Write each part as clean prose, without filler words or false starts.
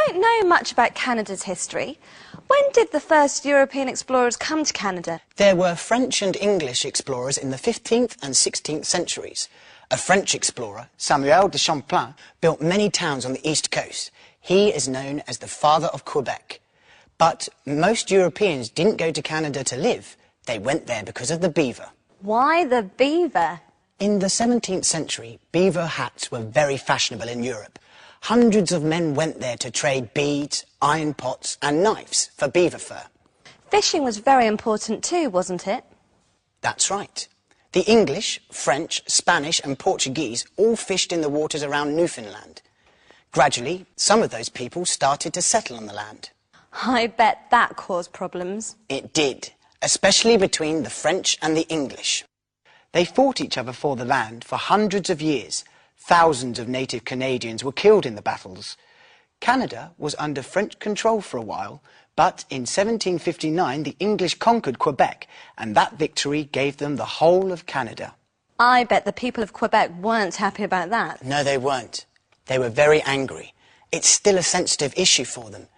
don't know much about Canada's history. When did the first European explorers come to Canada? There were French and English explorers in the 15th and 16th centuries. A French explorer, Samuel de Champlain, built many towns on the east coast. He is known as the father of Quebec. But most Europeans didn't go to Canada to live. They went there because of the beaver. Why the beaver? In the 17th century, beaver hats were very fashionable in Europe. Hundreds of men went there to trade beads, iron pots and knives for beaver fur. Fishing was very important too, wasn't it? That's right. The English, French, Spanish and Portuguese all fished in the waters around Newfoundland. Gradually, some of those people started to settle on the land. I bet that caused problems. It did, especially between the French and the English. They fought each other for the land for hundreds of years. Thousands of native Canadians were killed in the battles. Canada was under French control for a while, but in 1759 the English conquered Quebec, and that victory gave them the whole of Canada. I bet the people of Quebec weren't happy about that. No, they weren't. They were very angry. It's still a sensitive issue for them.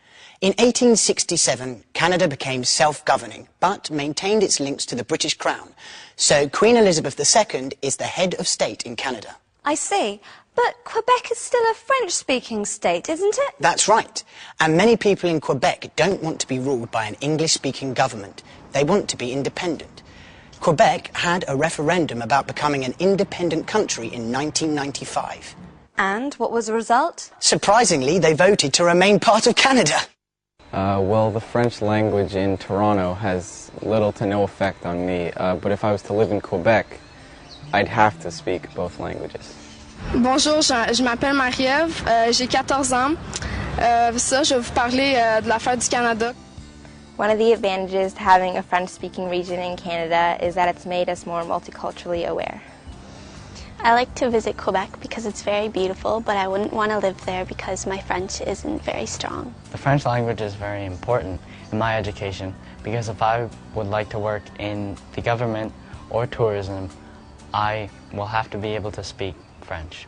In 1867, Canada became self-governing, but maintained its links to the British Crown. So Queen Elizabeth II is the head of state in Canada. I see. But Quebec is still a French-speaking state, isn't it? That's right. And many people in Quebec don't want to be ruled by an English-speaking government. They want to be independent. Quebec had a referendum about becoming an independent country in 1995. And what was the result? Surprisingly, they voted to remain part of Canada. Well, the French language in Toronto has little to no effect on me, but if I was to live in Quebec, I'd have to speak both languages. Bonjour, je m'appelle Marie-Ève, j'ai 14 ans. Ça, je vais vous parler de l'affaire du Canada. One of the advantages to having a French-speaking region in Canada is that it's made us more multiculturally aware. I like to visit Quebec because it's very beautiful, but I wouldn't want to live there because my French isn't very strong. The French language is very important in my education because if I would like to work in the government or tourism, I will have to be able to speak French.